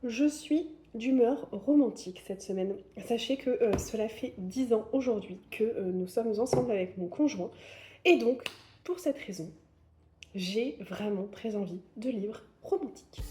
Je suis d'humeur romantique cette semaine. Sachez que cela fait 10 ans aujourd'hui que nous sommes ensemble avec mon conjoint. Et donc, pour cette raison, j'ai vraiment très envie de livres romantiques.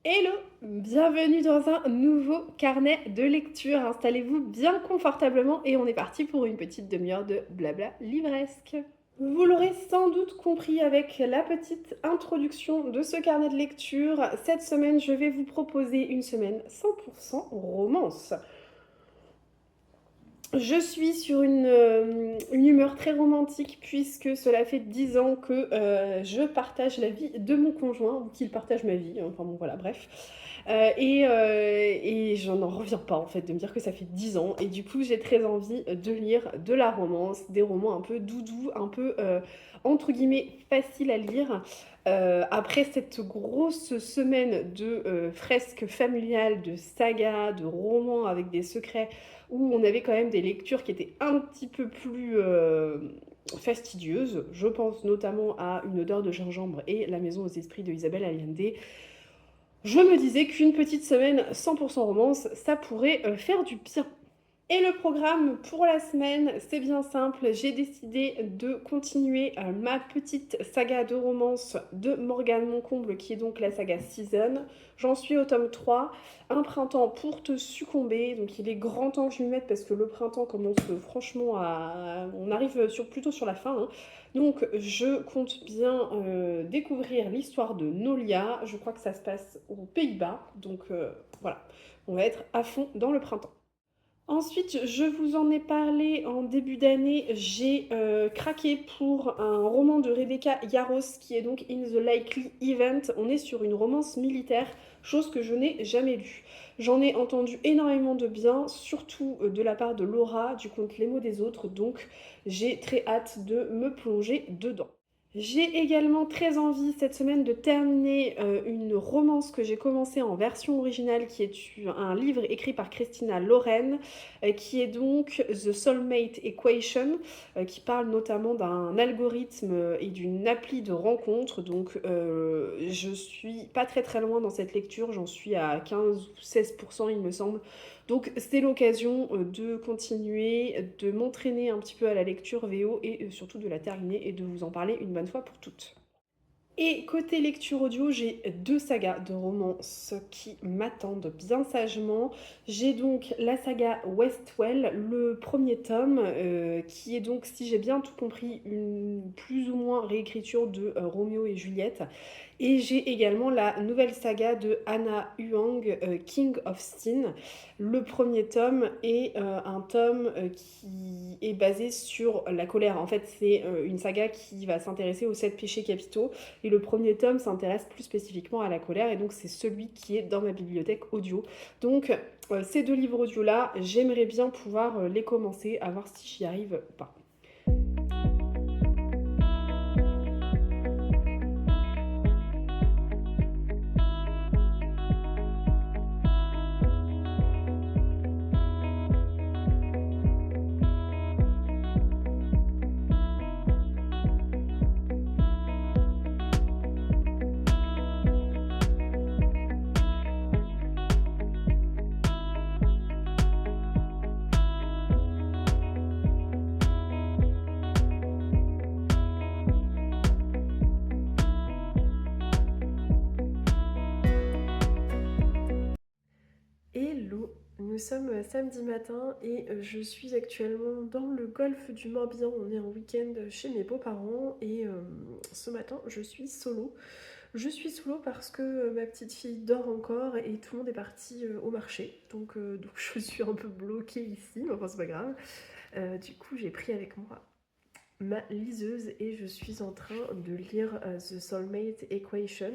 Hello! Bienvenue dans un nouveau carnet de lecture. Installez-vous bien confortablement et on est parti pour une petite demi-heure de blabla livresque. Vous l'aurez sans doute compris avec la petite introduction de ce carnet de lecture. Cette semaine, je vais vous proposer une semaine 100% romance. Je suis sur une humeur très romantique puisque cela fait 10 ans que je partage la vie de mon conjoint, ou qu'il partage ma vie, enfin bon voilà, bref. Et je n'en reviens pas en fait de me dire que ça fait 10 ans. Et du coup, j'ai très envie de lire de la romance, des romans un peu doudous, un peu entre guillemets facile à lire. Après cette grosse semaine de fresques familiales, de sagas, de romans avec des secrets, où on avait quand même des lectures qui étaient un petit peu plus fastidieuses. Je pense notamment à Une odeur de gingembre et La maison aux esprits de Isabelle Allende. Je me disais qu'une petite semaine 100% romance, ça pourrait faire du bien. Et le programme pour la semaine, c'est bien simple. J'ai décidé de continuer ma petite saga de romance de Morgane Moncomble, qui est donc la saga Season. J'en suis au tome 3. Un printemps pour te succomber. Donc il est grand temps que je m'y mette parce que le printemps commence franchement à... On arrive plutôt sur la fin, hein. Donc je compte bien découvrir l'histoire de Nolia. Je crois que ça se passe aux Pays-Bas. Donc voilà, on va être à fond dans le printemps. Ensuite, je vous en ai parlé en début d'année, j'ai craqué pour un roman de Rebecca Yarros qui est donc In the Likely Event. On est sur une romance militaire, chose que je n'ai jamais lue. J'en ai entendu énormément de bien, surtout de la part de Laura du compte Les mots des autres, donc j'ai très hâte de me plonger dedans. J'ai également très envie cette semaine de terminer une romance que j'ai commencée en version originale, qui est un livre écrit par Christina Loren, qui est donc The Soulmate Equation, qui parle notamment d'un algorithme et d'une appli de rencontre. Donc je suis pas très très loin dans cette lecture, j'en suis à 15 ou 16% il me semble. Donc c'est l'occasion de continuer, de m'entraîner un petit peu à la lecture VO et surtout de la terminer et de vous en parler une bonne fois pour toutes. Et côté lecture audio, j'ai deux sagas de romances qui m'attendent bien sagement. J'ai donc la saga Westwell, le premier tome, qui est donc, si j'ai bien tout compris, une plus ou moins réécriture de Roméo et Juliette. Et j'ai également la nouvelle saga de Hannah Huang, King of Sin. Le premier tome est un tome qui est basé sur la colère. En fait, c'est une saga qui va s'intéresser aux 7 péchés capitaux. Et le premier tome s'intéresse plus spécifiquement à la colère. Et donc, c'est celui qui est dans ma bibliothèque audio. Donc, ces deux livres audio-là, j'aimerais bien pouvoir les commencer, à voir si j'y arrive ou pas. Hello, nous sommes samedi matin et je suis actuellement dans le golfe du Morbihan. On est en week-end chez mes beaux-parents et ce matin je suis solo. Je suis solo parce que ma petite fille dort encore et tout le monde est parti au marché. Donc je suis un peu bloquée ici, mais enfin c'est pas grave. Du coup j'ai pris avec moi ma liseuse et je suis en train de lire The Soulmate Equation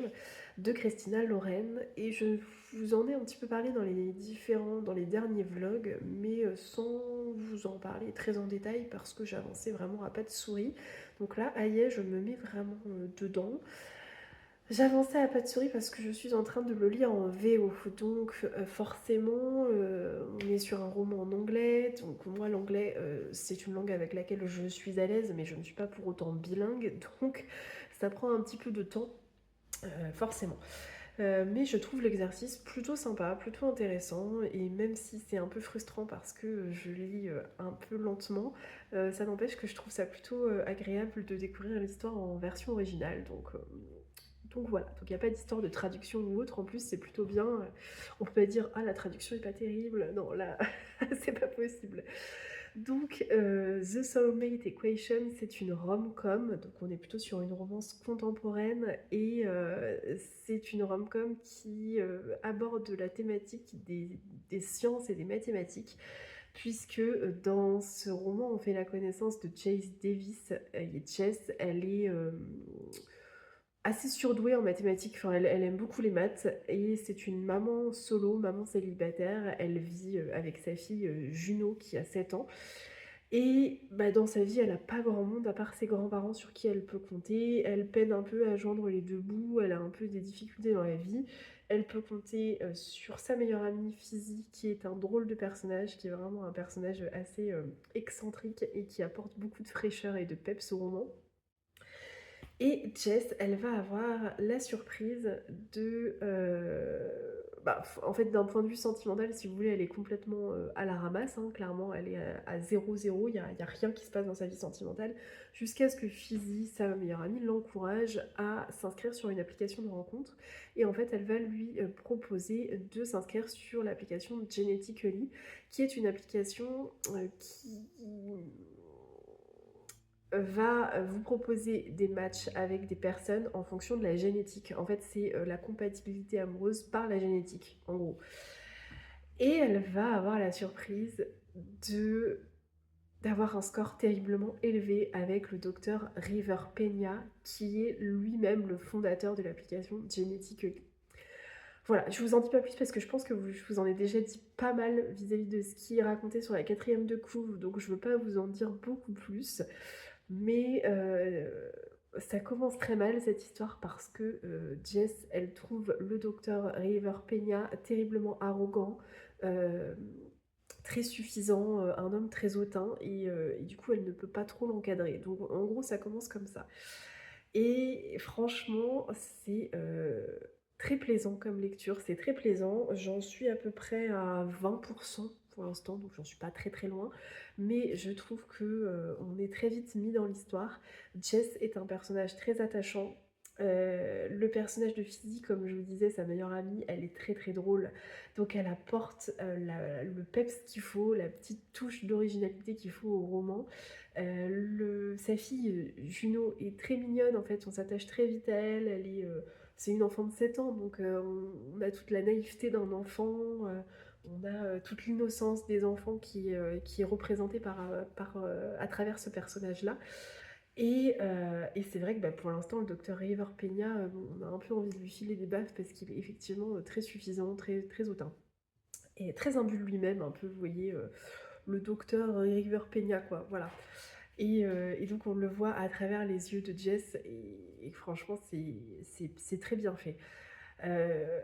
de Christina Loren et je vous en ai un petit peu parlé dans les derniers vlogs, mais sans vous en parler très en détail parce que j'avançais vraiment à pas de souris. Donc là, aïe, je me mets vraiment dedans. J'avançais à pas de souris parce que je suis en train de le lire en VO, donc forcément, on est sur un roman en anglais, donc moi l'anglais, c'est une langue avec laquelle je suis à l'aise, mais je ne suis pas pour autant bilingue, donc ça prend un petit peu de temps, forcément. Mais je trouve l'exercice plutôt sympa, plutôt intéressant, et même si c'est un peu frustrant parce que je lis un peu lentement, ça n'empêche que je trouve ça plutôt agréable de découvrir l'histoire en version originale. Donc voilà, donc il n'y a pas d'histoire de traduction ou autre, en plus c'est plutôt bien. On peut pas dire ah la traduction est pas terrible, non là c'est pas possible. Donc The Soulmate Equation c'est une rom-com, donc on est plutôt sur une romance contemporaine et c'est une rom-com qui aborde la thématique des sciences et des mathématiques puisque dans ce roman on fait la connaissance de Chase Davis et Chase elle est assez surdouée en mathématiques, enfin, elle aime beaucoup les maths et c'est une maman solo, maman célibataire. Elle vit avec sa fille Juno qui a 7 ans. Et bah, dans sa vie, elle n'a pas grand monde à part ses grands-parents sur qui elle peut compter. Elle peine un peu à joindre les deux bouts, elle a un peu des difficultés dans la vie. Elle peut compter sur sa meilleure amie Fizzy, qui est un drôle de personnage, qui est vraiment un personnage assez excentrique et qui apporte beaucoup de fraîcheur et de peps au roman. Et Jess, elle va avoir la surprise de... en fait, d'un point de vue sentimental, si vous voulez, elle est complètement à la ramasse. Hein, clairement, elle est à 0-0. Il y a rien qui se passe dans sa vie sentimentale. Jusqu'à ce que Fizzy, sa meilleure amie, l'encourage à s'inscrire sur une application de rencontre. Et en fait, elle va lui proposer de s'inscrire sur l'application Genetically, qui est une application qui va vous proposer des matchs avec des personnes en fonction de la génétique. En fait, c'est la compatibilité amoureuse par la génétique, en gros. Et elle va avoir la surprise de d'avoir un score terriblement élevé avec le docteur River Peña, qui est lui-même le fondateur de l'application Genetically. Voilà, je vous en dis pas plus parce que je pense que je vous en ai déjà dit pas mal vis-à-vis de ce qui est raconté sur la quatrième de couve, donc je veux pas vous en dire beaucoup plus. Mais ça commence très mal cette histoire parce que Jess, elle trouve le docteur River Peña terriblement arrogant, euh, très suffisant, un homme très hautain, et du coup elle ne peut pas trop l'encadrer. Donc en gros ça commence comme ça. Et franchement c'est très plaisant comme lecture, c'est très plaisant. J'en suis à peu près à 20% pour l'instant, donc j'en suis pas très très loin. Mais je trouve que on est très vite mis dans l'histoire. Jess est un personnage très attachant. Le personnage de Phoebe, comme je vous disais, sa meilleure amie, elle est très très drôle. Donc elle apporte le peps qu'il faut, la petite touche d'originalité qu'il faut au roman. Sa fille Juno est très mignonne, en fait, on s'attache très vite à elle. C'est une enfant de 7 ans, donc on a toute la naïveté d'un enfant. On a toute l'innocence des enfants qui est représentée à travers ce personnage-là. Et c'est vrai que pour l'instant, le docteur River Peña, on a un peu envie de lui filer des baffes parce qu'il est effectivement très suffisant, très, très hautain. Et très imbu de lui-même, un peu, vous voyez, le docteur River Peña, quoi, voilà. Et donc on le voit à travers les yeux de Jess, et franchement, c'est très bien fait. Euh,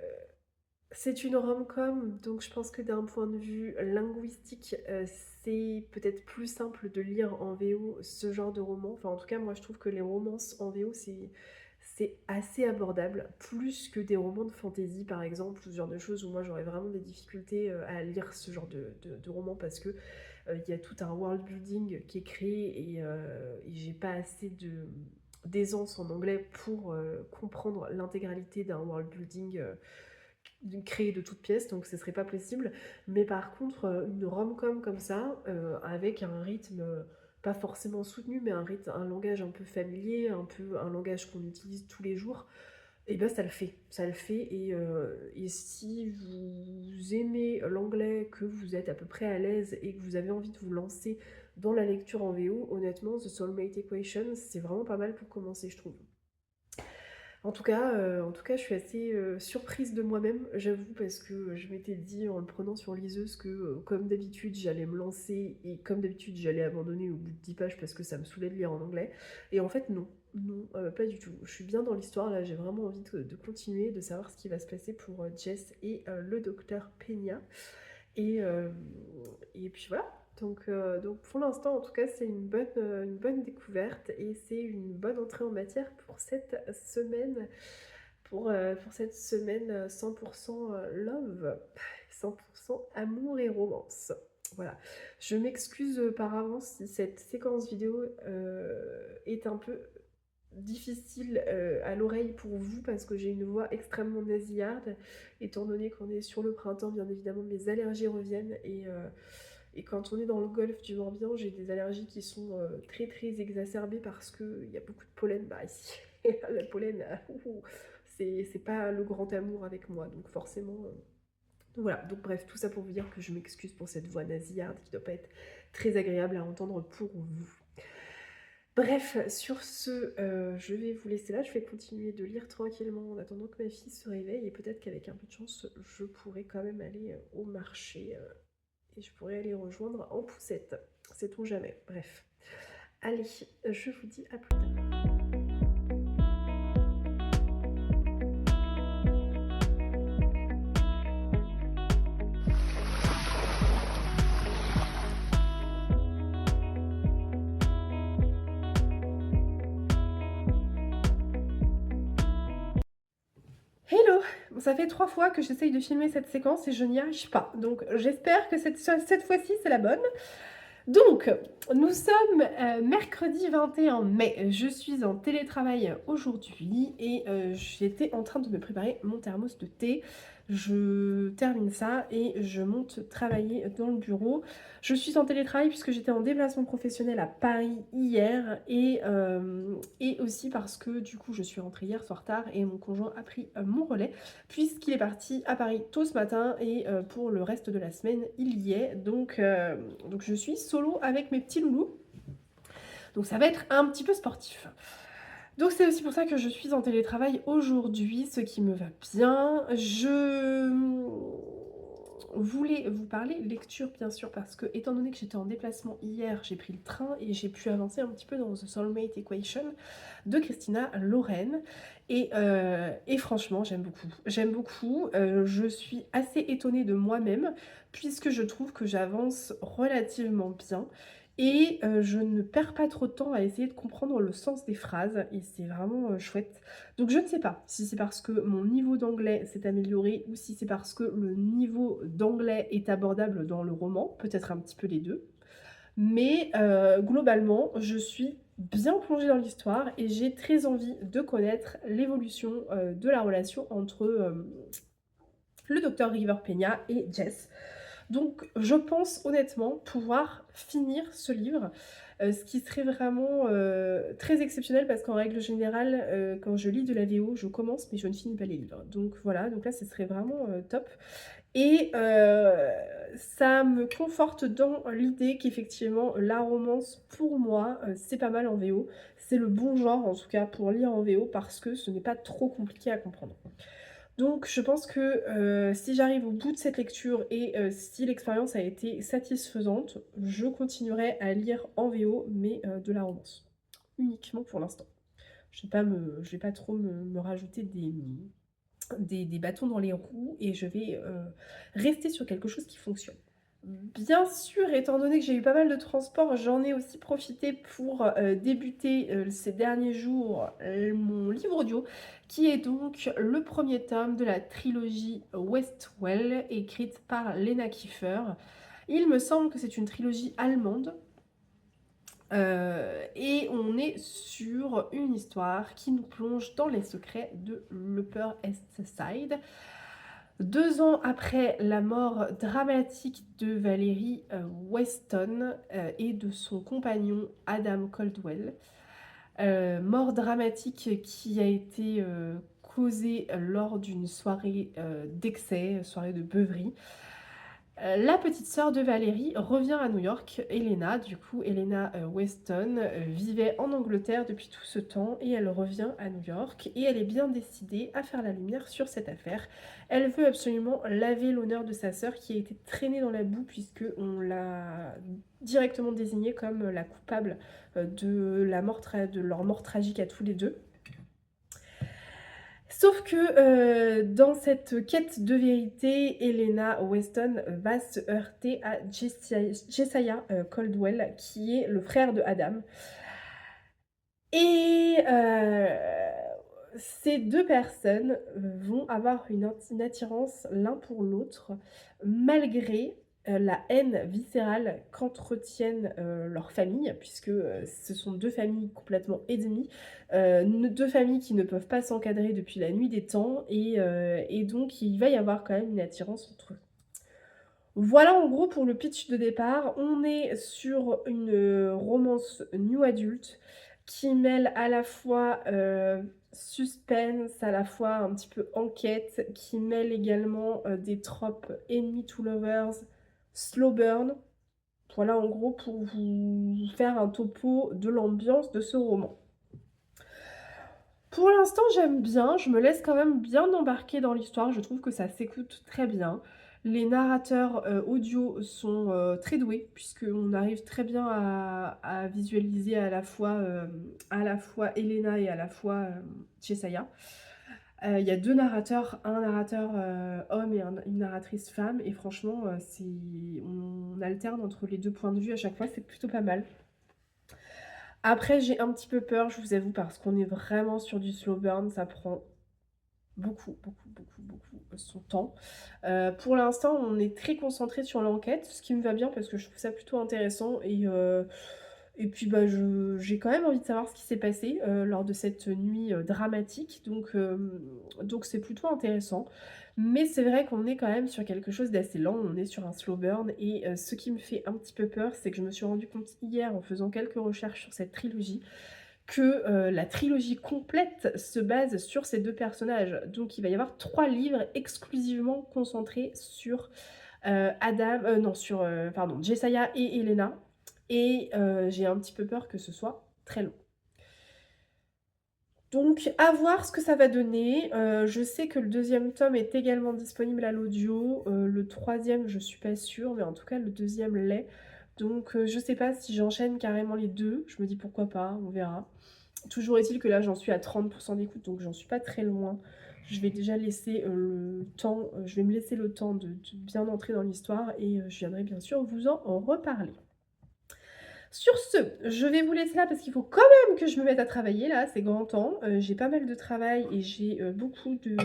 c'est une rom-com, donc je pense que d'un point de vue linguistique, c'est peut-être plus simple de lire en VO ce genre de roman. Enfin, en tout cas, moi je trouve que les romances en VO, c'est assez abordable, plus que des romans de fantasy par exemple, ou ce genre de choses où moi j'aurais vraiment des difficultés à lire ce genre de romans parce que il y a tout un world building qui est créé et j'ai pas assez d'aisance en anglais pour comprendre l'intégralité d'un world building créé de toutes pièces, donc ce serait pas possible. Mais par contre, une rom-com comme ça, avec un rythme pas forcément soutenu, mais un langage un peu familier, un langage qu'on utilise tous les jours, et ben ça le fait. Ça le fait, et si vous aimez l'anglais, que vous êtes à peu près à l'aise et que vous avez envie de vous lancer dans la lecture en VO, honnêtement, The Soulmate Equation, c'est vraiment pas mal pour commencer, je trouve. En tout cas, je suis assez surprise de moi-même, j'avoue, parce que je m'étais dit en le prenant sur liseuse que, comme d'habitude, j'allais me lancer et comme d'habitude, j'allais abandonner au bout de 10 pages parce que ça me saoulait de lire en anglais. Et en fait, non. non, pas du tout. Je suis bien dans l'histoire là, j'ai vraiment envie de continuer, de savoir ce qui va se passer pour, Jess et le docteur Peña et hem et puis voilà. Donc pour l'instant, en tout cas, c'est une bonne découverte et c'est une bonne entrée en matière pour cette semaine, 100 love, 100 amour et romance. Voilà. Je m'excuse, par avance si cette séquence vidéo, est un peu difficile à l'oreille pour vous parce que j'ai une voix extrêmement nasillarde. Étant donné qu'on est sur le printemps, bien évidemment, mes allergies reviennent et quand on est dans le golfe du Morbihan, j'ai des allergies qui sont très très exacerbées parce qu'il y a beaucoup de pollen bah, ici. Le pollen, c'est pas le grand amour avec moi, donc forcément. Donc voilà, donc bref, tout ça pour vous dire que je m'excuse pour cette voix nasillarde qui doit pas être très agréable à entendre pour vous. Bref, sur ce, je vais vous laisser là. Je vais continuer de lire tranquillement en attendant que ma fille se réveille et peut-être qu'avec un peu de chance, je pourrai quand même aller au marché et je pourrai aller rejoindre en poussette. Sait-on jamais. Bref. Allez, je vous dis à plus tard. Hello! Ça fait 3 fois que j'essaye de filmer cette séquence et je n'y arrive pas. Donc j'espère que cette fois-ci c'est la bonne. Donc, nous sommes mercredi 21 mai. Je suis en télétravail aujourd'hui et j'étais en train de me préparer mon thermos de thé. Je termine ça et je monte travailler dans le bureau. Je suis en télétravail puisque j'étais en déplacement professionnel à Paris hier et aussi parce que du coup je suis rentrée hier soir tard et mon conjoint a pris mon relais puisqu'il est parti à Paris tôt ce matin et pour le reste de la semaine il y est. Donc je suis solo avec mes petits loulous. Donc ça va être un petit peu sportif. Donc c'est aussi pour ça que je suis en télétravail aujourd'hui, ce qui me va bien. Je voulais vous parler lecture bien sûr parce que étant donné que j'étais en déplacement hier, j'ai pris le train et j'ai pu avancer un petit peu dans The Soulmate Equation de Christina Loren et franchement j'aime beaucoup. J'aime beaucoup, je suis assez étonnée de moi-même puisque je trouve que j'avance relativement bien. Et je ne perds pas trop de temps à essayer de comprendre le sens des phrases et c'est vraiment chouette. Donc je ne sais pas si c'est parce que mon niveau d'anglais s'est amélioré ou si c'est parce que le niveau d'anglais est abordable dans le roman, peut-être un petit peu les deux. Mais globalement, je suis bien plongée dans l'histoire et j'ai très envie de connaître l'évolution de la relation entre le docteur River Peña et Jess. Donc je pense honnêtement pouvoir finir ce livre, ce qui serait vraiment très exceptionnel parce qu'en règle générale, quand je lis de la VO, je commence mais je ne finis pas les livres. Donc voilà, donc là ce serait vraiment top. Et ça me conforte dans l'idée qu'effectivement la romance pour moi c'est pas mal en VO. C'est le bon genre en tout cas pour lire en VO parce que ce n'est pas trop compliqué à comprendre. Donc je pense que si j'arrive au bout de cette lecture et si l'expérience a été satisfaisante, je continuerai à lire en VO, mais de la romance. Uniquement pour l'instant. Je vais pas trop me rajouter des bâtons dans les roues et je vais rester sur quelque chose qui fonctionne. Bien sûr, étant donné que j'ai eu pas mal de transport, j'en ai aussi profité pour débuter ces derniers jours mon livre audio, qui est donc le premier tome de la trilogie Westwell, écrite par Lena Kiefer. Il me semble que c'est une trilogie allemande, et on est sur une histoire qui nous plonge dans les secrets de l'Upper East Side. 2 ans après la mort dramatique de Valerie Weston et de son compagnon Adam Caldwell, mort dramatique qui a été causée lors d'une soirée d'excès, soirée de beuverie. La petite sœur de Valérie revient à New York, Elena. Du coup, Elena Weston vivait en Angleterre depuis tout ce temps et elle revient à New York et elle est bien décidée à faire la lumière sur cette affaire. Elle veut absolument laver l'honneur de sa sœur qui a été traînée dans la boue puisque on l'a directement désignée comme la coupable de leur mort tragique à tous les deux. Sauf que dans cette quête de vérité, Elena Weston va se heurter à Jesiah Caldwell, qui est le frère de Adam. Et ces deux personnes vont avoir une attirance l'un pour l'autre, malgré la haine viscérale qu'entretiennent leurs familles, puisque ce sont deux familles complètement ennemies, deux familles qui ne peuvent pas s'encadrer depuis la nuit des temps, et donc il va y avoir quand même une attirance entre eux. Voilà en gros pour le pitch de départ. On est sur une romance new adulte qui mêle à la fois suspense, à la fois un petit peu enquête, qui mêle également des tropes enemy to lovers, slow burn. Voilà en gros pour vous faire un topo de l'ambiance de ce roman. Pour l'instant, j'aime bien, je me laisse quand même bien embarquer dans l'histoire, je trouve que ça s'écoute très bien. Les narrateurs audio sont très doués, puisqu'on arrive très bien à visualiser à la fois Elena et à la fois Chesaya. Il y a deux narrateurs, un narrateur homme et une narratrice femme, et franchement, on alterne entre les deux points de vue à chaque fois, c'est plutôt pas mal. Après, j'ai un petit peu peur, je vous avoue, parce qu'on est vraiment sur du slow burn, ça prend beaucoup son temps. Pour l'instant, on est très concentré sur l'enquête, ce qui me va bien parce que je trouve ça plutôt intéressant et puis bah, j'ai quand même envie de savoir ce qui s'est passé lors de cette nuit dramatique, donc c'est plutôt intéressant. Mais c'est vrai qu'on est quand même sur quelque chose d'assez lent, on est sur un slow burn et ce qui me fait un petit peu peur, c'est que je me suis rendu compte hier en faisant quelques recherches sur cette trilogie que la trilogie complète se base sur ces deux personnages. Donc il va y avoir 3 livres exclusivement concentrés sur Jesiah et Elena. Et j'ai un petit peu peur que ce soit très long. Donc, à voir ce que ça va donner. Je sais que le deuxième tome est également disponible à l'audio. Le troisième, je suis pas sûre, mais en tout cas, le deuxième l'est. Donc, je sais pas si j'enchaîne carrément les deux. Je me dis pourquoi pas, on verra. Toujours est-il que là, j'en suis à 30% d'écoute, donc j'en suis pas très loin. Je vais déjà laisser le temps, je vais me laisser le temps de bien entrer dans l'histoire et je viendrai bien sûr vous en reparler. Sur ce, je vais vous laisser là parce qu'il faut quand même que je me mette à travailler là, c'est grand temps. J'ai pas mal de travail et j'ai beaucoup de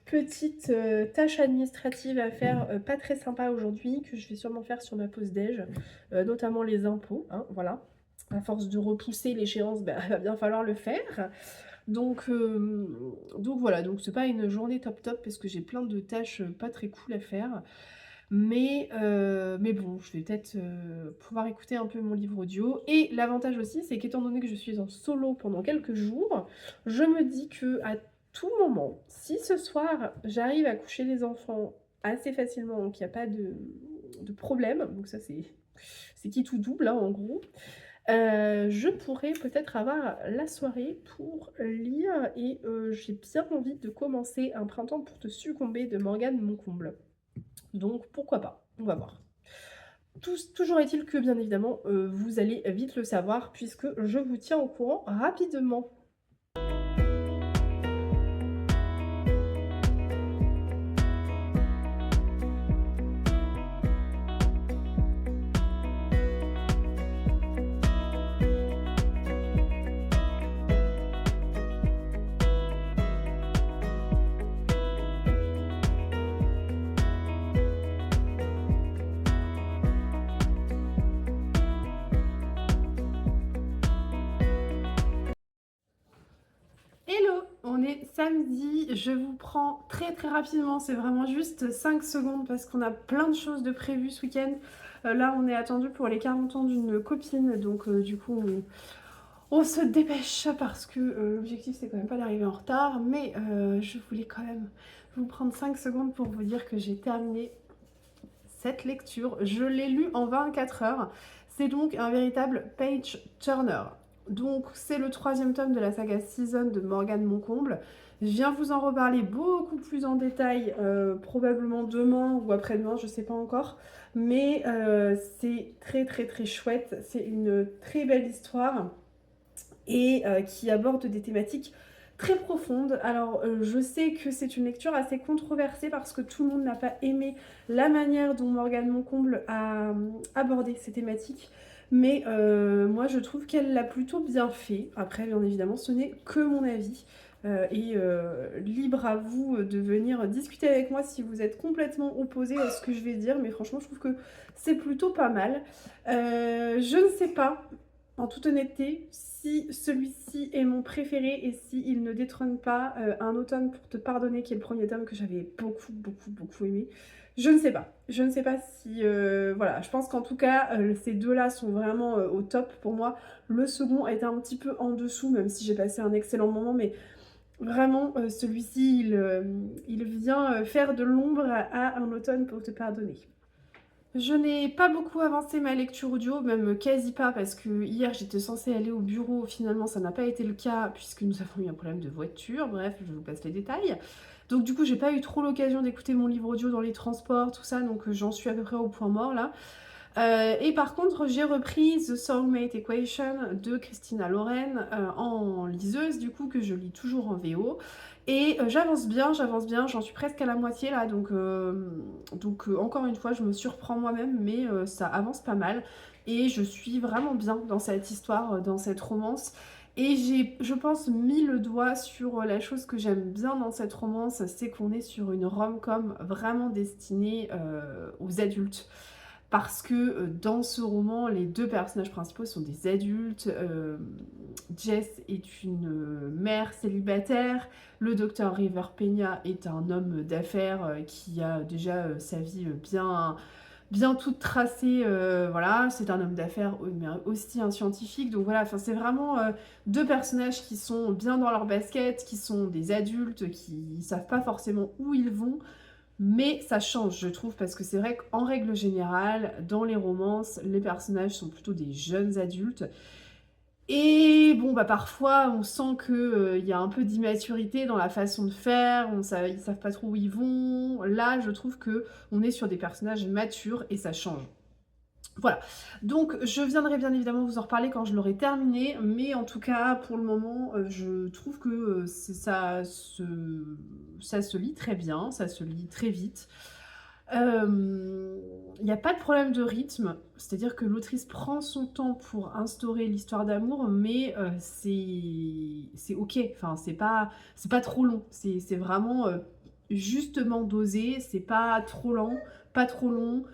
petites tâches administratives à faire, pas très sympas aujourd'hui, que je vais sûrement faire sur ma pause déj, notamment les impôts, hein, voilà. À force de repousser l'échéance, bah, il va bien falloir le faire. Donc voilà, donc c'est pas une journée top top parce que j'ai plein de tâches pas très cool à faire. Mais bon, je vais peut-être pouvoir écouter un peu mon livre audio. Et l'avantage aussi, c'est qu'étant donné que je suis en solo pendant quelques jours, je me dis que à tout moment, si ce soir j'arrive à coucher les enfants assez facilement, qu'il n'y a pas de problème, donc ça c'est qui tout double hein, en gros, je pourrais peut-être avoir la soirée pour lire et j'ai bien envie de commencer Un printemps pour te succomber de Morgane Moncomble. Donc pourquoi pas, on va voir. Toujours est-il que bien évidemment vous allez vite le savoir puisque je vous tiens au courant rapidement. Hello, on est samedi, je vous prends très rapidement, c'est vraiment juste 5 secondes parce qu'on a plein de choses de prévues ce week-end. Là on est attendu pour les 40 ans d'une copine, donc du coup on se dépêche parce que l'objectif c'est quand même pas d'arriver en retard, mais je voulais quand même vous prendre 5 secondes pour vous dire que j'ai terminé cette lecture. Je l'ai lu en 24 heures. C'est donc un véritable page turner. Donc c'est le 3e tome de la saga Season de Morgane Moncomble. Je viens vous en reparler beaucoup plus en détail, probablement demain ou après-demain, je ne sais pas encore. Mais c'est très très très chouette. C'est une très belle histoire et qui aborde des thématiques très profondes. Alors je sais que c'est une lecture assez controversée parce que tout le monde n'a pas aimé la manière dont Morgane Moncomble a abordé ces thématiques. Mais moi je trouve qu'elle l'a plutôt bien fait. Après bien évidemment ce n'est que mon avis. Libre à vous de venir discuter avec moi si vous êtes complètement opposé à ce que je vais dire. Mais franchement je trouve que c'est plutôt pas mal. Je ne sais pas, en toute honnêteté, si celui-ci est mon préféré et s'il ne détrône pas Un automne pour te pardonner, qui est le premier tome que j'avais beaucoup aimé. Je ne sais pas. Je ne sais pas si... voilà, je pense qu'en tout cas, ces deux-là sont vraiment au top pour moi. Le second est un petit peu en dessous, même si j'ai passé un excellent moment, mais vraiment, celui-ci, il vient faire de l'ombre à Un automne pour te pardonner. Je n'ai pas beaucoup avancé ma lecture audio, même quasi pas, parce que hier j'étais censée aller au bureau, finalement ça n'a pas été le cas, puisque nous avons eu un problème de voiture, bref, je vous passe les détails. Donc du coup j'ai pas eu trop l'occasion d'écouter mon livre audio dans les transports, tout ça, donc j'en suis à peu près au point mort là. Et par contre, j'ai repris The Soulmate Equation de Christina Loren en liseuse, du coup, que je lis toujours en VO. Et j'avance bien, j'en suis presque à la moitié là, donc encore une fois, je me surprends moi-même, mais ça avance pas mal. Et je suis vraiment bien dans cette histoire, dans cette romance. Et j'ai, je pense, mis le doigt sur la chose que j'aime bien dans cette romance, c'est qu'on est sur une rom-com vraiment destinée aux adultes. Parce que dans ce roman, les deux personnages principaux sont des adultes. Jess est une mère célibataire. Le docteur River Peña est un homme d'affaires qui a déjà sa vie bien toute tracée. Voilà, c'est un homme d'affaires, mais aussi un scientifique. Donc voilà, c'est vraiment deux personnages qui sont bien dans leur basket, qui sont des adultes, qui ne savent pas forcément où ils vont. Mais ça change, je trouve, parce que c'est vrai qu'en règle générale, dans les romances, les personnages sont plutôt des jeunes adultes. Et bon, bah parfois, on sent qu'il y a un peu d'immaturité dans la façon de faire, ils savent pas trop où ils vont. Là, je trouve que on est sur des personnages matures et ça change. Voilà, donc je viendrai bien évidemment vous en reparler quand je l'aurai terminé, mais en tout cas, pour le moment, je trouve que ça se lit très bien, ça se lit très vite. Il n'y a pas de problème de rythme, c'est-à-dire que l'autrice prend son temps pour instaurer l'histoire d'amour, mais c'est ok, enfin c'est pas trop long, c'est vraiment justement dosé, c'est pas trop lent, pas trop long,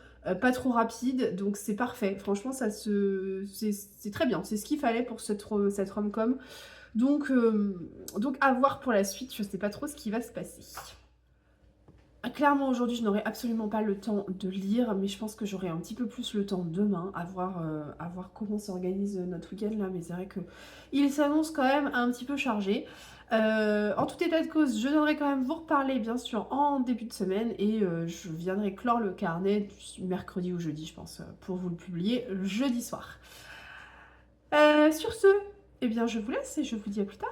pas trop rapide, donc c'est parfait. Franchement, c'est très bien, c'est ce qu'il fallait pour cette rom-com. Donc à voir pour la suite, je sais pas trop ce qui va se passer. Clairement, aujourd'hui, je n'aurai absolument pas le temps de lire, mais je pense que j'aurai un petit peu plus le temps demain, à voir comment s'organise notre week-end là, mais c'est vrai qu'il s'annonce quand même un petit peu chargé. En tout état de cause, je viendrai quand même vous reparler, bien sûr, en début de semaine, et je viendrai clore le carnet du mercredi ou jeudi, je pense, pour vous le publier jeudi soir. Sur ce, eh bien, je vous laisse et je vous dis à plus tard.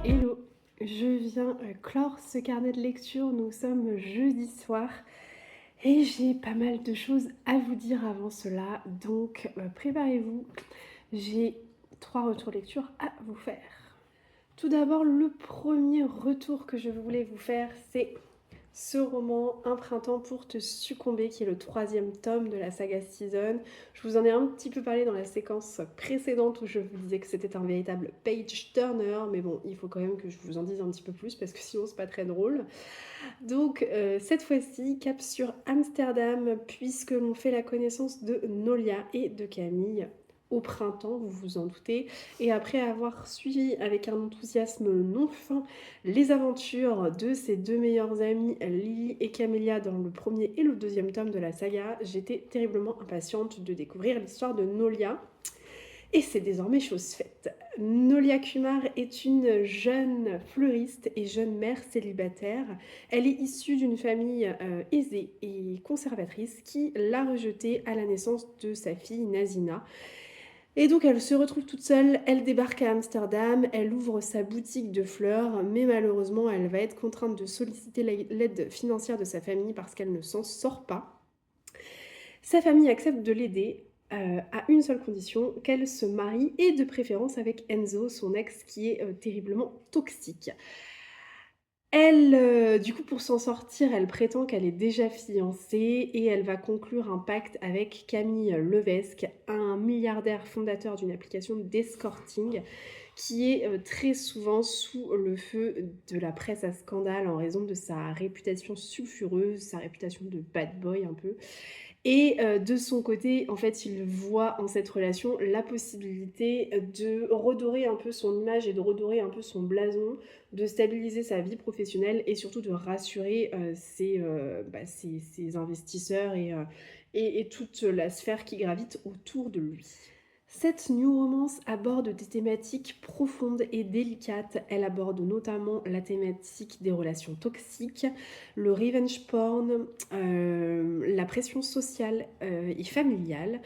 Hello, je viens clore ce carnet de lecture, nous sommes jeudi soir et j'ai pas mal de choses à vous dire avant cela, donc préparez-vous, j'ai 3 retours lecture à vous faire. Tout d'abord, le premier retour que je voulais vous faire, c'est ce roman Un printemps pour te succomber, qui est le 3e tome de la saga Season. Je vous en ai un petit peu parlé dans la séquence précédente où je vous disais que c'était un véritable page turner, mais bon, il faut quand même que je vous en dise un petit peu plus parce que sinon c'est pas très drôle. Donc cette fois-ci, cap sur Amsterdam, puisque l'on fait la connaissance de Nolia et de Camille, au printemps, vous vous en doutez. Et après avoir suivi avec un enthousiasme non fin les aventures de ses deux meilleures amies, Lily et Camélia, dans le premier et le deuxième tome de la saga, j'étais terriblement impatiente de découvrir l'histoire de Nolia. Et c'est désormais chose faite. Nolia Kumar est une jeune fleuriste et jeune mère célibataire. Elle est issue d'une famille aisée et conservatrice qui l'a rejetée à la naissance de sa fille Nazina. Et donc elle se retrouve toute seule, elle débarque à Amsterdam, elle ouvre sa boutique de fleurs, mais malheureusement elle va être contrainte de solliciter l'aide financière de sa famille parce qu'elle ne s'en sort pas. Sa famille accepte de l'aider à une seule condition, qu'elle se marie, et de préférence avec Enzo, son ex, qui est terriblement toxique. Elle, du coup, pour s'en sortir, elle prétend qu'elle est déjà fiancée et elle va conclure un pacte avec Camille Levesque, un milliardaire fondateur d'une application d'escorting qui est très souvent sous le feu de la presse à scandale en raison de sa réputation sulfureuse, sa réputation de bad boy un peu. Et de son côté, en fait, il voit en cette relation la possibilité de redorer un peu son image et de redorer un peu son blason, de stabiliser sa vie professionnelle et surtout de rassurer ses investisseurs et toute la sphère qui gravite autour de lui. Cette new romance aborde des thématiques profondes et délicates. Elle aborde notamment la thématique des relations toxiques, le revenge porn, la pression sociale et familiale,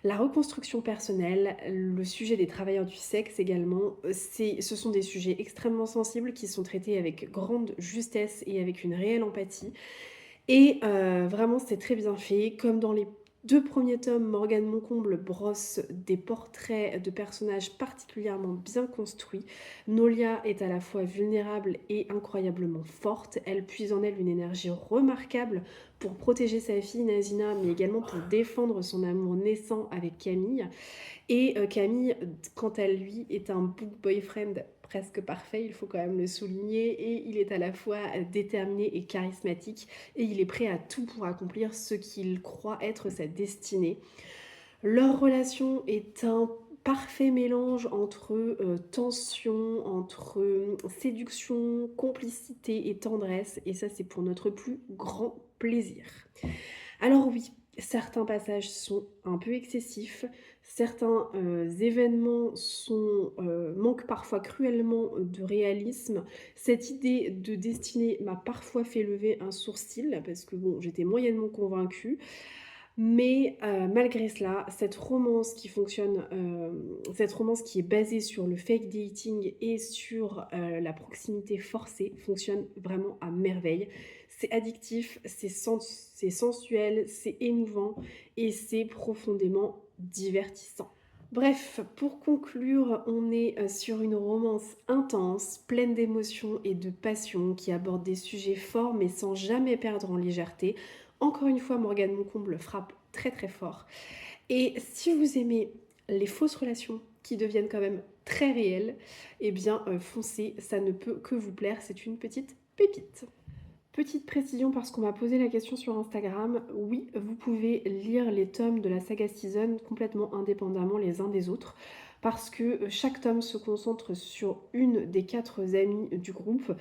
la reconstruction personnelle, le sujet des travailleurs du sexe également. Ce sont des sujets extrêmement sensibles qui sont traités avec grande justesse et avec une réelle empathie. Et vraiment, c'est très bien fait. Comme dans les deux premiers tomes, Morgane Moncomble brosse des portraits de personnages particulièrement bien construits. Nolia est à la fois vulnérable et incroyablement forte. Elle puise en elle une énergie remarquable pour protéger sa fille Nazina, mais également pour défendre son amour naissant avec Camille. Et Camille, quant à lui, est un book boyfriend presque parfait, il faut quand même le souligner, et il est à la fois déterminé et charismatique, et il est prêt à tout pour accomplir ce qu'il croit être sa destinée. Leur relation est un parfait mélange entre tension, entre séduction, complicité et tendresse, et ça c'est pour notre plus grand plaisir. Alors oui, certains passages sont un peu excessifs, certains événements manquent parfois cruellement de réalisme. Cette idée de destinée m'a parfois fait lever un sourcil, parce que bon, j'étais moyennement convaincue. Mais malgré cela, cette romance qui fonctionne, cette romance qui est basée sur le fake dating et sur la proximité forcée, fonctionne vraiment à merveille. C'est addictif, c'est sensuel, c'est émouvant et c'est profondément divertissant. Bref, pour conclure, on est sur une romance intense, pleine d'émotions et de passion, qui aborde des sujets forts mais sans jamais perdre en légèreté. Encore une fois, Morgane Moncomble frappe très très fort. Et si vous aimez les fausses relations qui deviennent quand même très réelles, eh bien foncez, ça ne peut que vous plaire, c'est une petite pépite. Petite précision parce qu'on m'a posé la question sur Instagram, oui, vous pouvez lire les tomes de la saga Season complètement indépendamment les uns des autres parce que chaque tome se concentre sur une des 4 amies du groupe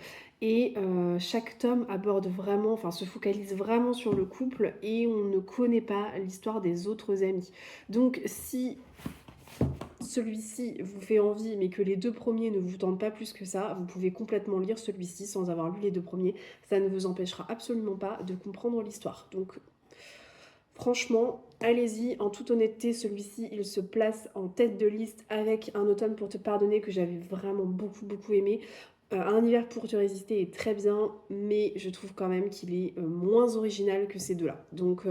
et chaque tome aborde vraiment, enfin se focalise vraiment sur le couple et on ne connaît pas l'histoire des autres amies. Donc si celui-ci vous fait envie, mais que les 2 premiers ne vous tentent pas plus que ça, vous pouvez complètement lire celui-ci sans avoir lu les 2 premiers. Ça ne vous empêchera absolument pas de comprendre l'histoire. Donc, franchement, allez-y. En toute honnêteté, celui-ci, il se place en tête de liste avec Un automne pour te pardonner que j'avais vraiment beaucoup aimé. Un hiver pour te résister est très bien, mais je trouve quand même qu'il est moins original que ces deux-là. Donc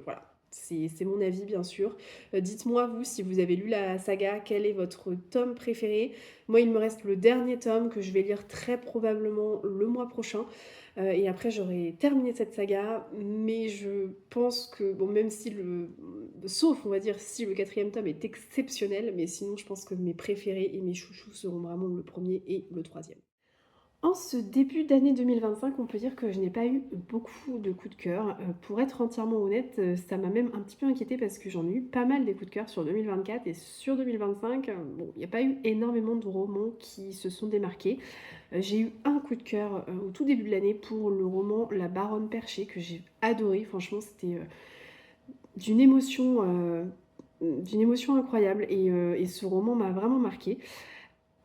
voilà. C'est mon avis, bien sûr. Dites-moi, vous, si vous avez lu la saga, quel est votre tome préféré? Moi, il me reste le dernier tome que je vais lire très probablement le mois prochain. Et après, j'aurai terminé cette saga. Mais je pense que, bon, même si sauf, on va dire, si le 4e tome est exceptionnel, mais sinon, je pense que mes préférés et mes chouchous seront vraiment le premier et le 3e. En ce début d'année 2025, on peut dire que je n'ai pas eu beaucoup de coups de cœur. Pour être entièrement honnête, ça m'a même un petit peu inquiétée parce que j'en ai eu pas mal des coups de cœur sur 2024 et sur 2025, bon, il n'y a pas eu énormément de romans qui se sont démarqués. J'ai eu un coup de cœur, au tout début de l'année pour le roman La Baronne perchée que j'ai adoré. Franchement, c'était, d'une émotion, d'une émotion incroyable et ce roman m'a vraiment marquée.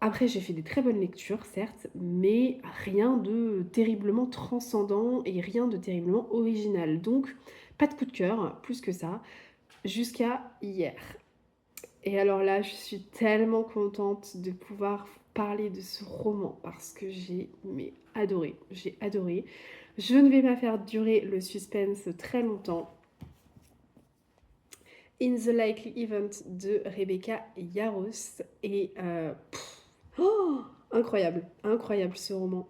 Après, j'ai fait des très bonnes lectures, certes, mais rien de terriblement transcendant et rien de terriblement original. Donc, pas de coup de cœur, plus que ça, jusqu'à hier. Et alors là, je suis tellement contente de pouvoir parler de ce roman parce que j'ai adoré, j'ai adoré. Je ne vais pas faire durer le suspense très longtemps. In the Likely Event de Rebecca Yarros et oh, incroyable, incroyable ce roman.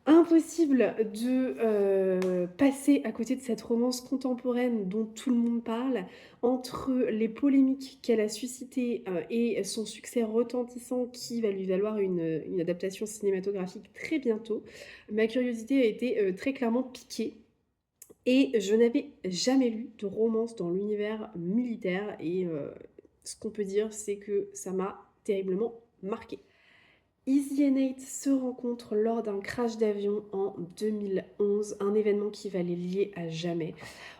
Impossible de passer à côté de cette romance contemporaine dont tout le monde parle, entre les polémiques qu'elle a suscitées et son succès retentissant qui va lui valoir une adaptation cinématographique très bientôt. Ma curiosité a été très clairement piquée et je n'avais jamais lu de romance dans l'univers militaire et ce qu'on peut dire c'est que ça m'a terriblement marquée. Izzy et Nate se rencontrent lors d'un crash d'avion en 2011, un événement qui va les lier à jamais.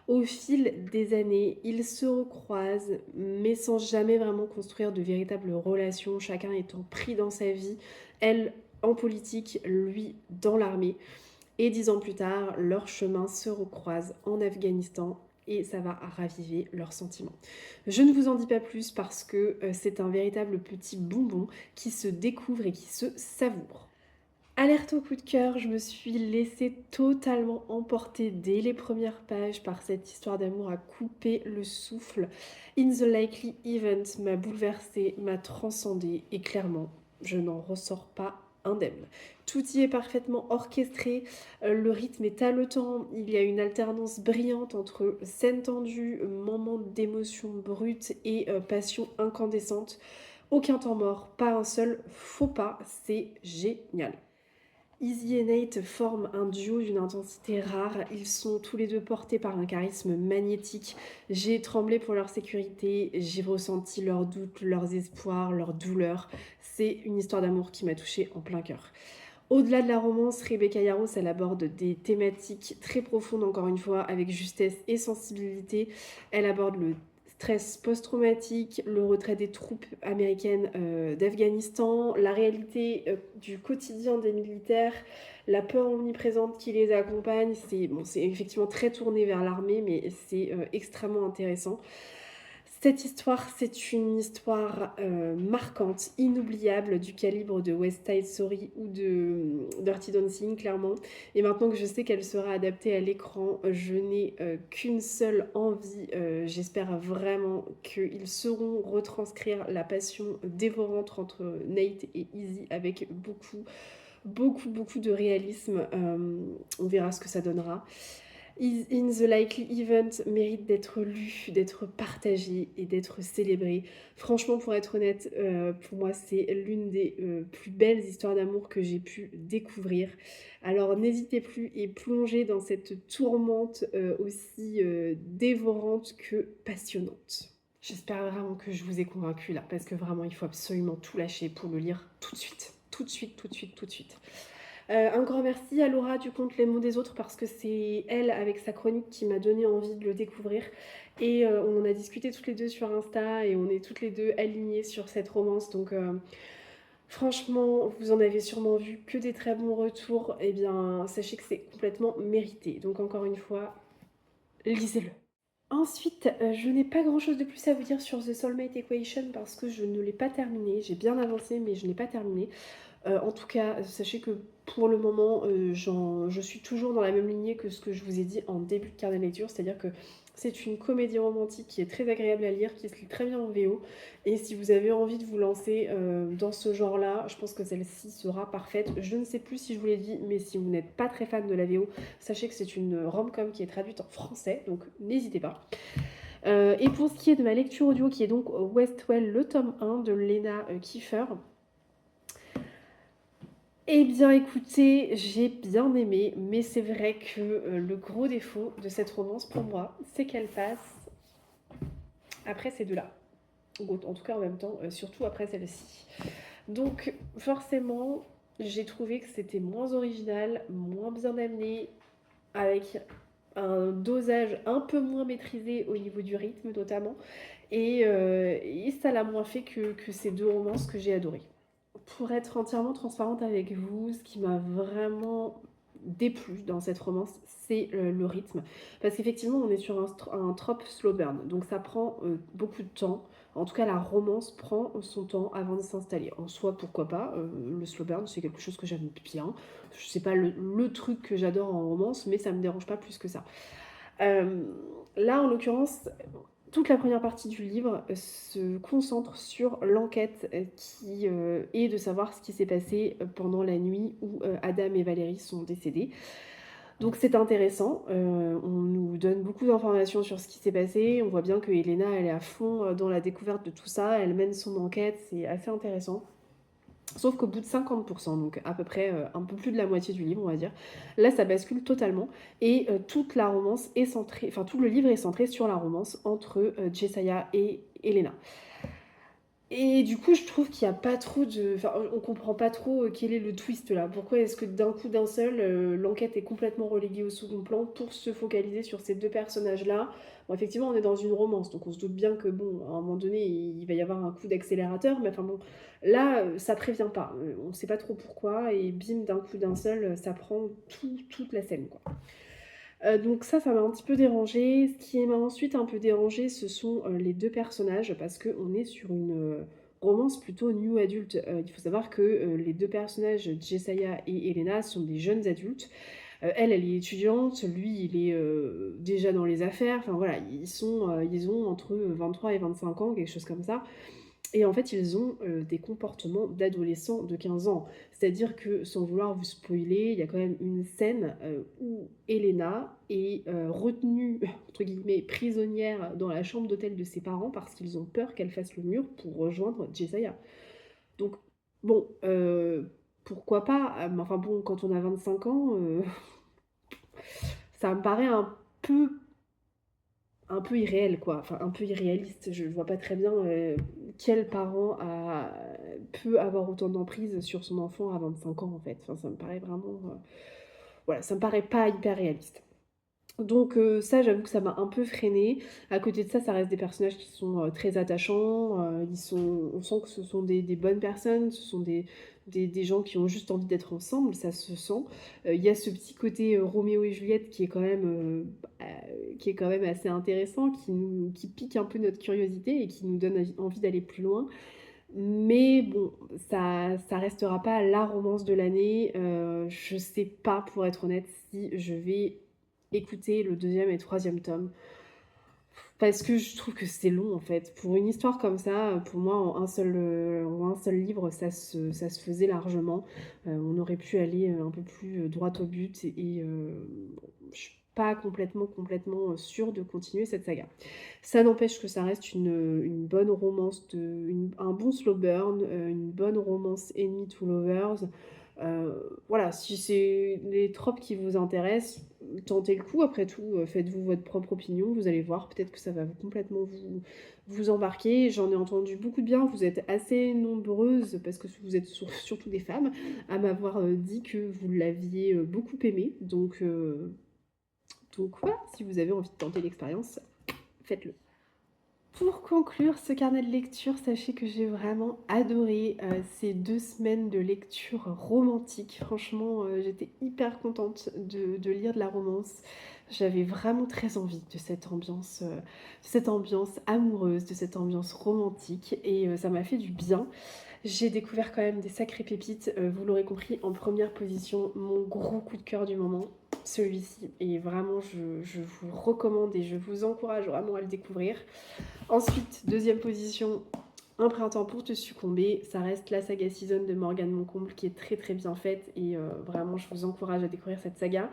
Au fil des années, ils se recroisent, mais sans jamais vraiment construire de véritables relations, chacun étant pris dans sa vie, elle en politique, lui dans l'armée. Et 10 ans plus tard, leurs chemins se recroisent en Afghanistan et ça va raviver leurs sentiments. Je ne vous en dis pas plus parce que c'est un véritable petit bonbon qui se découvre et qui se savoure. Alerte au coup de cœur, je me suis laissée totalement emporter dès les premières pages par cette histoire d'amour à couper le souffle. In the Likely Event m'a bouleversée, m'a transcendée et clairement, je n'en ressors pas indemne. Tout y est parfaitement orchestré, le rythme est haletant, il y a une alternance brillante entre scènes tendues, moments d'émotion brute et passion incandescente. Aucun temps mort, pas un seul faux pas, c'est génial. Izzy et Nate forment un duo d'une intensité rare. Ils sont tous les deux portés par un charisme magnétique. J'ai tremblé pour leur sécurité, j'ai ressenti leurs doutes, leurs espoirs, leurs douleurs. C'est une histoire d'amour qui m'a touchée en plein cœur. Au-delà de la romance, Rebecca Yarros, elle aborde des thématiques très profondes, encore une fois, avec justesse et sensibilité. Elle aborde le stress post-traumatique, le retrait des troupes américaines d'Afghanistan, la réalité du quotidien des militaires, la peur omniprésente qui les accompagne. C'est effectivement très tourné vers l'armée, mais c'est extrêmement intéressant. Cette histoire, c'est une histoire marquante, inoubliable, du calibre de West Side Story ou de Dirty Dancing, clairement. Et maintenant que je sais qu'elle sera adaptée à l'écran, je n'ai qu'une seule envie. J'espère vraiment qu'ils sauront retranscrire la passion dévorante entre Nate et Izzy avec beaucoup de réalisme. On verra ce que ça donnera. In the Likely Event mérite d'être lu, d'être partagé et d'être célébré. Franchement, pour être honnête, pour moi, c'est l'une des plus belles histoires d'amour que j'ai pu découvrir. Alors n'hésitez plus et plongez dans cette tourmente aussi dévorante que passionnante. J'espère vraiment que je vous ai convaincu là, parce que vraiment, il faut absolument tout lâcher pour le lire tout de suite. Tout de suite, tout de suite, tout de suite. Un grand merci à Laura du compte Les mots des autres parce que c'est elle, avec sa chronique, qui m'a donné envie de le découvrir. Et on en a discuté toutes les deux sur Insta et on est toutes les deux alignées sur cette romance. Donc franchement, vous en avez sûrement vu que des très bons retours. Eh bien, sachez que c'est complètement mérité. Donc encore une fois, lisez-le. Ensuite, je n'ai pas grand-chose de plus à vous dire sur The Soulmate Equation parce que je ne l'ai pas terminé. J'ai bien avancé, mais je n'ai pas terminé. En tout cas, sachez que pour le moment, je suis toujours dans la même lignée que ce que je vous ai dit en début de carnet de lecture, c'est-à-dire que c'est une comédie romantique qui est très agréable à lire, qui se lit très bien en VO. Et si vous avez envie de vous lancer dans ce genre-là, je pense que celle-ci sera parfaite. Je ne sais plus si je vous l'ai dit, mais si vous n'êtes pas très fan de la VO, sachez que c'est une rom-com qui est traduite en français, donc n'hésitez pas. Et pour ce qui est de ma lecture audio, qui est donc Westwell, le tome 1 de Lena Kiefer, Eh bien écoutez, j'ai bien aimé, mais c'est vrai que, le gros défaut de cette romance pour moi, c'est qu'elle passe après ces 2 là. Ou en tout cas en même temps, surtout après celle-ci. Donc forcément, j'ai trouvé que c'était moins original, moins bien amené, avec un dosage un peu moins maîtrisé au niveau du rythme notamment, et ça l'a moins fait que ces 2 romances que j'ai adorées. Pour être entièrement transparente avec vous, ce qui m'a vraiment déplu dans cette romance, c'est le rythme. Parce qu'effectivement, on est sur un trope slow burn, donc ça prend beaucoup de temps. En tout cas, la romance prend son temps avant de s'installer. En soi, pourquoi pas, le slow burn, c'est quelque chose que j'aime bien. C'est pas le truc que j'adore en romance, mais ça me dérange pas plus que ça. Euh, Là, en l'occurrence, toute la première partie du livre se concentre sur l'enquête qui est de savoir ce qui s'est passé pendant la nuit où Adam et Valérie sont décédés. Donc c'est intéressant, on nous donne beaucoup d'informations sur ce qui s'est passé, on voit bien que Elena elle est à fond dans la découverte de tout ça, elle mène son enquête, c'est assez intéressant. Sauf qu'au bout de 50%, donc à peu près un peu plus de la moitié du livre, on va dire, là ça bascule totalement et toute la romance est centrée, enfin tout le livre est centré sur la romance entre Jesiah et Elena. Et du coup, je trouve qu'il y a pas trop de. Enfin, on comprend pas trop quel est le twist là. Pourquoi est-ce que d'un coup, d'un seul, l'enquête est complètement reléguée au second plan pour se focaliser sur ces 2 personnages-là. Bon, effectivement, on est dans une romance, donc on se doute bien que, bon, à un moment donné, il va y avoir un coup d'accélérateur, mais enfin bon, là, ça prévient pas. On sait pas trop pourquoi, et bim, d'un coup, d'un seul, ça prend toute la scène, quoi. Donc ça m'a un petit peu dérangée. Ce qui m'a ensuite un peu dérangée, ce sont les 2 personnages, parce qu'on est sur une romance plutôt new adulte. Il faut savoir que les 2 personnages, Jesiah et Elena, sont des jeunes adultes. Elle est étudiante, lui, il est déjà dans les affaires. Enfin voilà, ils ont entre 23 et 25 ans, quelque chose comme ça. Et en fait, ils ont des comportements d'adolescents de 15 ans. C'est-à-dire que, sans vouloir vous spoiler, il y a quand même une scène où Elena est retenue, entre guillemets, prisonnière dans la chambre d'hôtel de ses parents parce qu'ils ont peur qu'elle fasse le mur pour rejoindre Jesiah. Donc, bon, pourquoi pas, mais enfin bon, quand on a 25 ans, ça me paraît un peu irréel, quoi. Enfin, un peu irréaliste. Je vois pas très bien quel parent peut avoir autant d'emprise sur son enfant à 25 ans, en fait. Enfin, ça me paraît vraiment... voilà, ça me paraît pas hyper réaliste. Donc ça, j'avoue que ça m'a un peu freinée. À côté de ça, ça reste des personnages qui sont très attachants. On sent que ce sont des bonnes personnes, ce sont des gens qui ont juste envie d'être ensemble, ça se sent. Il y a ce petit côté Roméo et Juliette qui est quand même assez intéressant, qui pique un peu notre curiosité et qui nous donne envie d'aller plus loin. Mais bon, ça restera pas la romance de l'année. Je sais pas, pour être honnête, si je vais écouter le deuxième et troisième tome. Parce que je trouve que c'est long en fait. Pour une histoire comme ça, pour moi, en un seul livre, ça se faisait largement. On aurait pu aller un peu plus droit au but je suis pas complètement sûre de continuer cette saga. Ça n'empêche que ça reste une bonne romance, un bon slow burn, une bonne romance enemy to lovers. Voilà, si c'est les tropes qui vous intéressent, tentez le coup. Après tout, faites-vous votre propre opinion. Vous allez voir, peut-être que ça va complètement vous embarquer. J'en ai entendu beaucoup de bien. Vous êtes assez nombreuses, parce que vous êtes surtout des femmes, à m'avoir dit que vous l'aviez beaucoup aimé. Donc voilà, si vous avez envie de tenter l'expérience, faites-le. Pour conclure ce carnet de lecture, sachez que j'ai vraiment adoré ces 2 semaines de lecture romantique. Franchement, j'étais hyper contente de lire de la romance. J'avais vraiment très envie de cette ambiance amoureuse, de cette ambiance romantique, et ça m'a fait du bien. J'ai découvert quand même des sacrées pépites, vous l'aurez compris, en première position, mon gros coup de cœur du moment, celui-ci, et vraiment je vous recommande et je vous encourage vraiment à le découvrir. Ensuite, deuxième position, Un printemps pour te succomber. Ça reste la saga Season de Morgane Moncomble qui est très très bien faite, et vraiment je vous encourage à découvrir cette saga.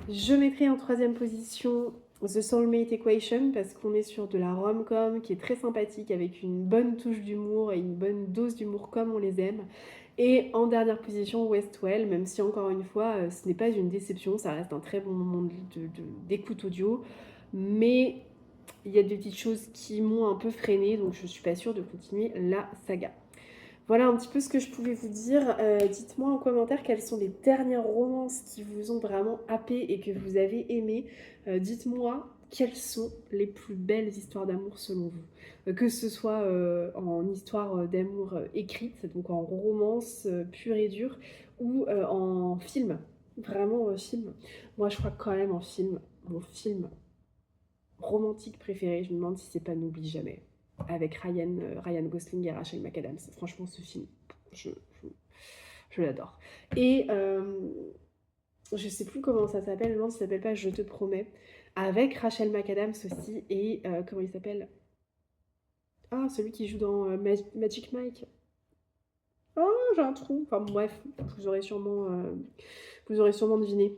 Je mettrai en troisième position The Soulmate Equation, parce qu'on est sur de la rom-com qui est très sympathique, avec une bonne touche d'humour et une bonne dose d'humour comme on les aime. Et en dernière position, Westwell, même si encore une fois, ce n'est pas une déception, ça reste un très bon moment d'écoute audio, mais il y a des petites choses qui m'ont un peu freiné, donc je suis pas sûre de continuer la saga. Voilà un petit peu ce que je pouvais vous dire. Dites-moi en commentaire quelles sont les dernières romances qui vous ont vraiment happé et que vous avez aimé. Dites-moi quelles sont les plus belles histoires d'amour selon vous. Que ce soit en histoire d'amour écrite, donc en romance pure et dure, ou en film. Vraiment film. Moi je crois que quand même en film, mon film romantique préféré, je me demande si c'est pas N'oublie jamais, avec Ryan Gosling et Rachel McAdams. Franchement, ce film, je, je, je l'adore. Et je sais plus comment ça s'appelle, non, ça s'appelle pas Je te promets, avec Rachel McAdams aussi, et comment il s'appelle? Ah, celui qui joue dans Magic Mike. Oh, j'ai un trou. Enfin bref, vous aurez sûrement deviné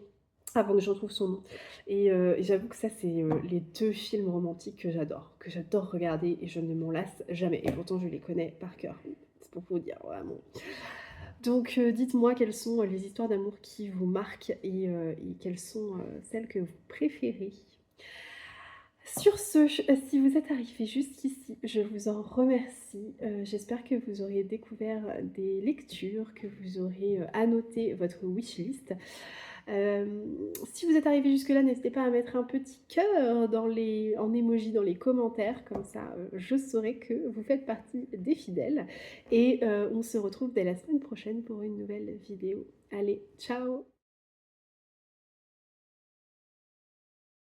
avant que je retrouve son nom. Et j'avoue que ça, c'est les deux films romantiques que j'adore regarder et je ne m'en lasse jamais. Et pourtant, je les connais par cœur. C'est pour vous dire, vraiment. Donc, dites-moi quelles sont les histoires d'amour qui vous marquent et quelles sont celles que vous préférez. Sur ce, si vous êtes arrivé jusqu'ici, je vous en remercie. J'espère que vous aurez découvert des lectures, que vous aurez annoté votre wishlist. Si vous êtes arrivé jusque-là, n'hésitez pas à mettre un petit cœur en emoji dans les commentaires, comme ça je saurai que vous faites partie des fidèles. Et on se retrouve dès la semaine prochaine pour une nouvelle vidéo. Allez, ciao!